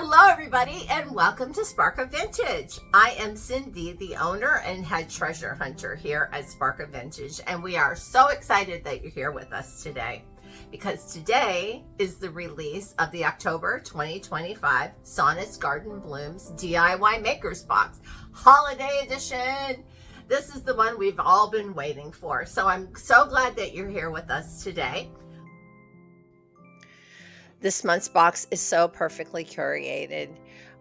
Hello, everybody, and welcome to SparkofVintage. I am Cindy, the owner and head treasure hunter here at SparkofVintage, and we are so excited that you're here with us today because today is the release of the October 2025 Sonnet'S Garden Blooms DIY Makers Box Holiday Edition. This is the one we've all been waiting for, so I'm so glad that you're here with us today. This month's box is so perfectly curated.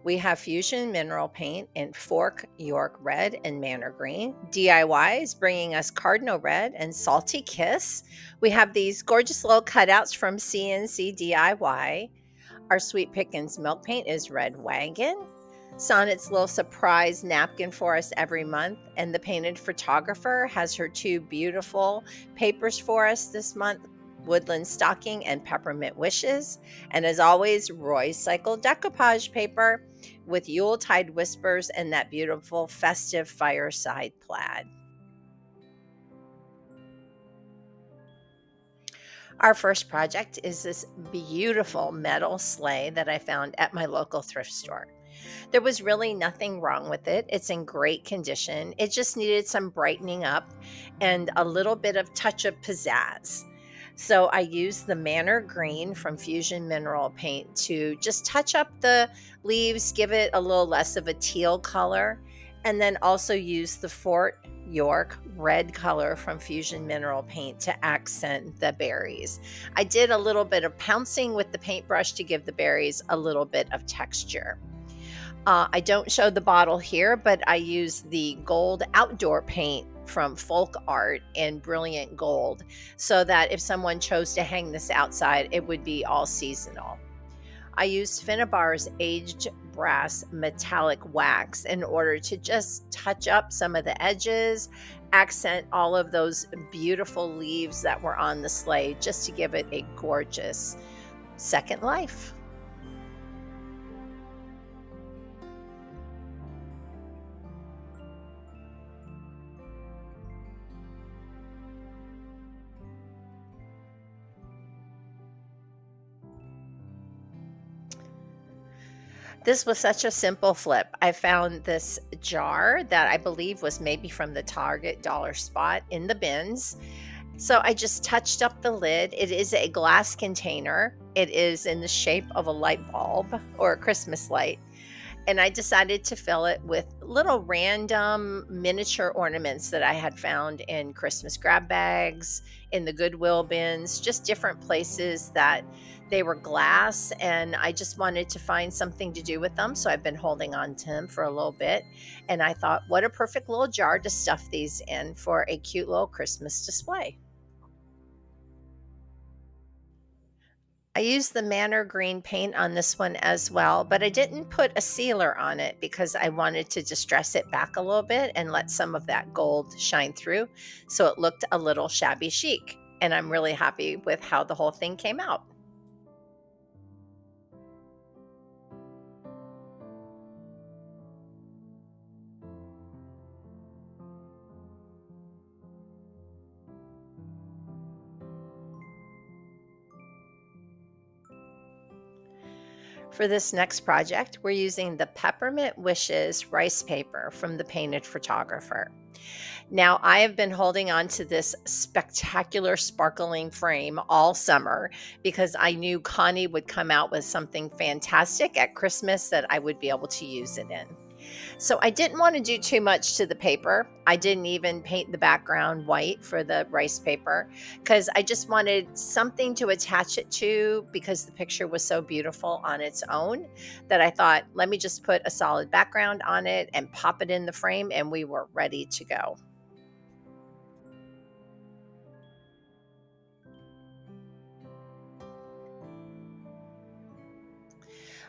We have Fusion Mineral Paint in Fork, York Red, and Manor Green. DIY is bringing us Cardinal Red and Salty Kiss. We have these gorgeous little cutouts from CNC DIY. Our Sweet Pickins Milk Paint is Red Wagon. Sonnet's little surprise napkin for us every month, and the painted photographer has her two beautiful papers for us this month, Woodland Stocking and Peppermint Wishes. And as always, Roycycled Decoupage Paper with Yuletide Whispers and that beautiful festive fireside plaid. Our first project is this beautiful metal sleigh that I found at my local thrift store. There was really nothing wrong with it. It's in great condition. It just needed some brightening up and a little bit of touch of pizzazz. So I used the Manor Green from Fusion Mineral Paint to just touch up the leaves, give it a little less of a teal color, and then also use the Fort York red color from Fusion Mineral Paint to accent the berries. I did a little bit of pouncing with the paintbrush to give the berries a little bit of texture. I don't show the bottle here, but I used the gold outdoor paint from Folk Art in brilliant gold so that if someone chose to hang this outside, it would be all seasonal. I used Finnabar's aged brass metallic wax in order to just touch up some of the edges, accent all of those beautiful leaves that were on the sleigh, just to give it a gorgeous second life. This was such a simple flip. I found this jar that I believe was maybe from the Target dollar spot in the bins. So I just touched up the lid. It is a glass container. It is in the shape of a light bulb or a Christmas light. And I decided to fill it with little random miniature ornaments that I had found in Christmas grab bags, in the Goodwill bins, just different places that they were glass. And I just wanted to find something to do with them. So I've been holding on to them for a little bit. And I thought, what a perfect little jar to stuff these in for a cute little Christmas display. I used the Manor Green paint on this one as well, but I didn't put a sealer on it because I wanted to distress it back a little bit and let some of that gold shine through so it looked a little shabby chic. And I'm really happy with how the whole thing came out. For this next project, we're using the Peppermint Wishes rice paper from the painted photographer. Now, I have been holding on to this spectacular sparkling frame all summer because I knew Connie would come out with something fantastic at Christmas that I would be able to use it in. So I didn't want to do too much to the paper. I didn't even paint the background white for the rice paper because I just wanted something to attach it to because the picture was so beautiful on its own that I thought, let me just put a solid background on it and pop it in the frame, and we were ready to go.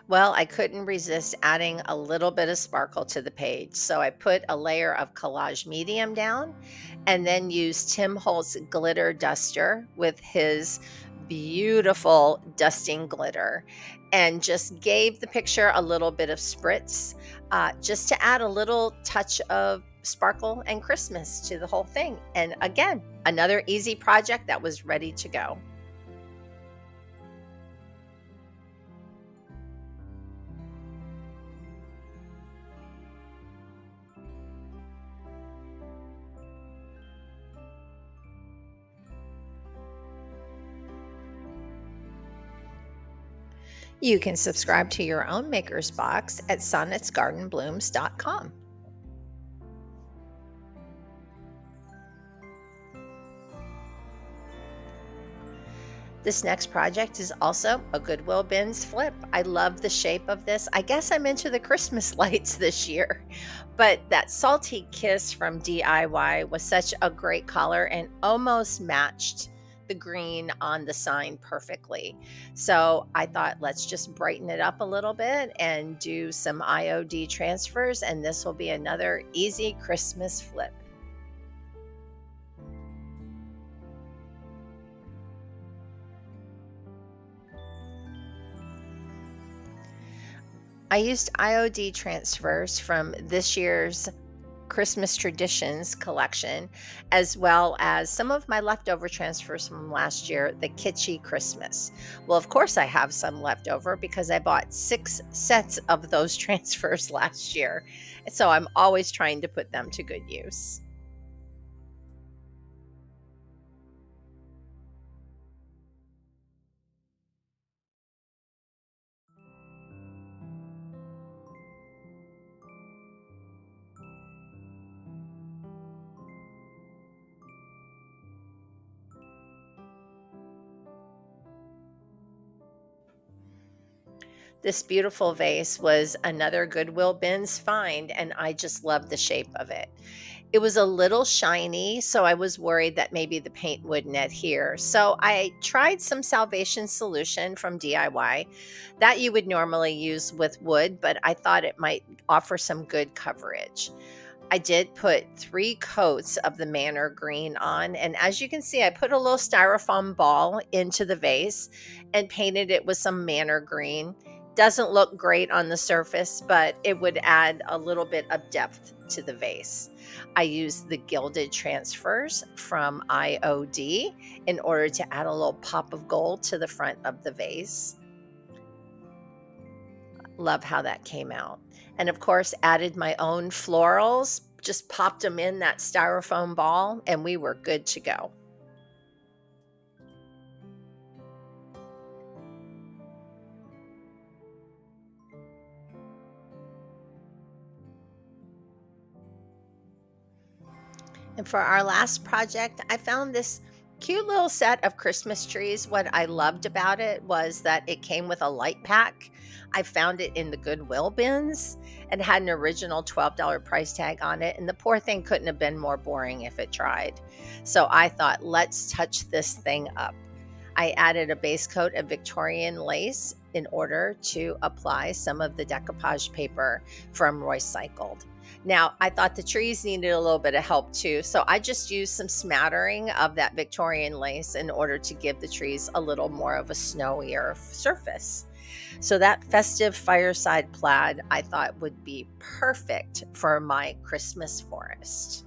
Well, I couldn't resist adding a little bit of sparkle to the page. So I put a layer of collage medium down and then used Tim Holt's glitter duster with his beautiful dusting glitter and just gave the picture a little bit of spritz just to add a little touch of sparkle and Christmas to the whole thing. And again, another easy project that was ready to go. You can subscribe to your own maker's box at sonnetsgardenblooms.com. This next project is also a Goodwill Bins flip. I love the shape of this. I guess I'm into the Christmas lights this year. But that Salty Kiss from DIY was such a great color and almost matched the green on the sign perfectly. So I thought, let's just brighten it up a little bit and do some IOD transfers, and this will be another easy Christmas flip. I used IOD transfers from this year's Christmas Traditions collection, as well as some of my leftover transfers from last year, the Kitschy Christmas. Well, of course, I have some left over because I bought 6 sets of those transfers last year. So I'm always trying to put them to good use. This beautiful vase was another Goodwill Bins find, and I just love the shape of it. It was a little shiny, so I was worried that maybe the paint wouldn't adhere. So I tried some Salvation solution from DIY that you would normally use with wood, but I thought it might offer some good coverage. I did put 3 coats of the Manor Green on, and as you can see, I put a little styrofoam ball into the vase and painted it with some Manor Green. Doesn't look great on the surface, but it would add a little bit of depth to the vase. I used the gilded transfers from IOD in order to add a little pop of gold to the front of the vase. Love how that came out. And of course, added my own florals, just popped them in that styrofoam ball, and we were good to go. And for our last project, I found this cute little set of Christmas trees. What I loved about it was that it came with a light pack. I found it in the Goodwill bins and had an original $12 price tag on it. And the poor thing couldn't have been more boring if it tried. So I thought, let's touch this thing up. I added a base coat of Victorian lace in order to apply some of the decoupage paper from Roycycled. Now, I thought the trees needed a little bit of help too, so I just used some smattering of that Victorian lace in order to give the trees a little more of a snowier surface. So that festive fireside plaid I thought would be perfect for my Christmas forest.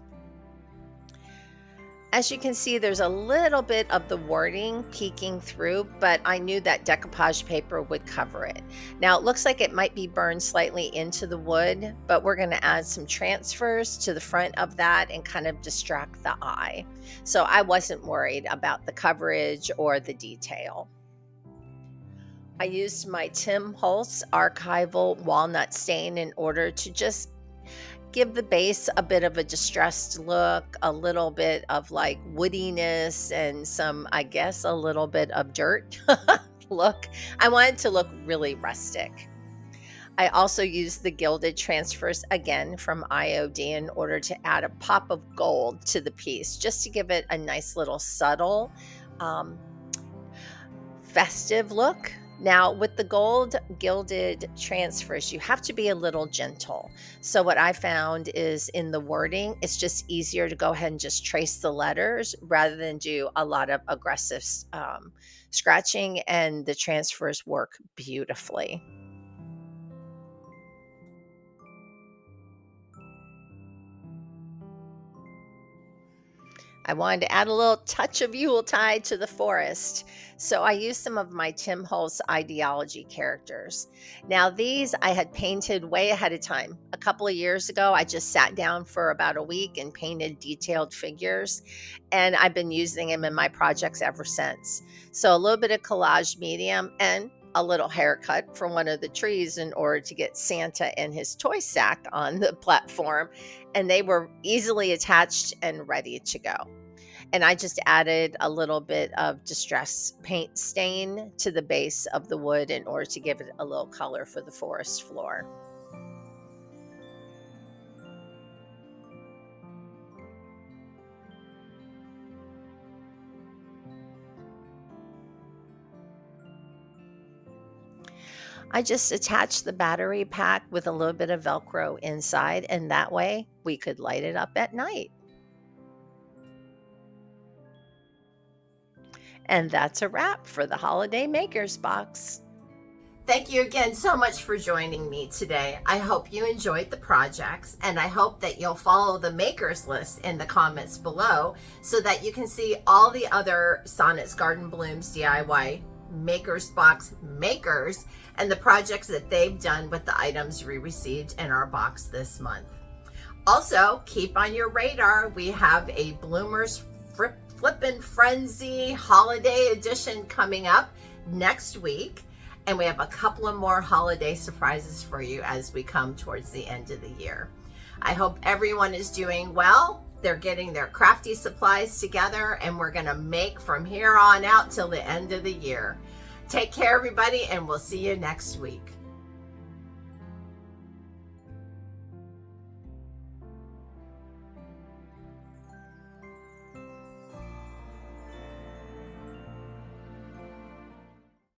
As you can see, there's a little bit of the wording peeking through, but I knew that decoupage paper would cover it. Now, it looks like it might be burned slightly into the wood, but we're going to add some transfers to the front of that and kind of distract the eye. So I wasn't worried about the coverage or the detail. I used my Tim Holtz archival walnut stain in order to just give the base a bit of a distressed look, a little bit of like woodiness and some, I guess, a little bit of dirt look. I wanted to look really rustic. I also used the gilded transfers again from IOD in order to add a pop of gold to the piece, just to give it a nice little subtle um, festive look. Now, with the gold gilded transfers, you have to be a little gentle. So, what I found is in the wording, it's just easier to go ahead and just trace the letters rather than do a lot of aggressive scratching, and the transfers work beautifully. I wanted to add a little touch of Yuletide to the forest. So I used some of my Tim Holtz ideology characters. Now, these I had painted way ahead of time. A couple of years ago, I just sat down for about a week and painted detailed figures, and I've been using them in my projects ever since. So a little bit of collage medium and a little haircut from one of the trees in order to get Santa and his toy sack on the platform, and they were easily attached and ready to go. And I just added a little bit of distress paint stain to the base of the wood in order to give it a little color for the forest floor. I just attached the battery pack with a little bit of Velcro inside, and that way we could light it up at night. And that's a wrap for the Holiday Makers Box. Thank you again so much for joining me today. I hope you enjoyed the projects, and I hope that you'll follow the makers list in the comments below so that you can see all the other Sonnet's Garden Blooms DIY Makers Box makers and the projects that they've done with the items we received in our box this month. Also, keep on your radar, we have a Bloomers Flippin' Frenzy Holiday Edition coming up next week. And we have a couple of more holiday surprises for you as we come towards the end of the year. I hope everyone is doing well. They're getting their crafty supplies together, and we're gonna make from here on out till the end of the year. Take care, everybody, and we'll see you next week.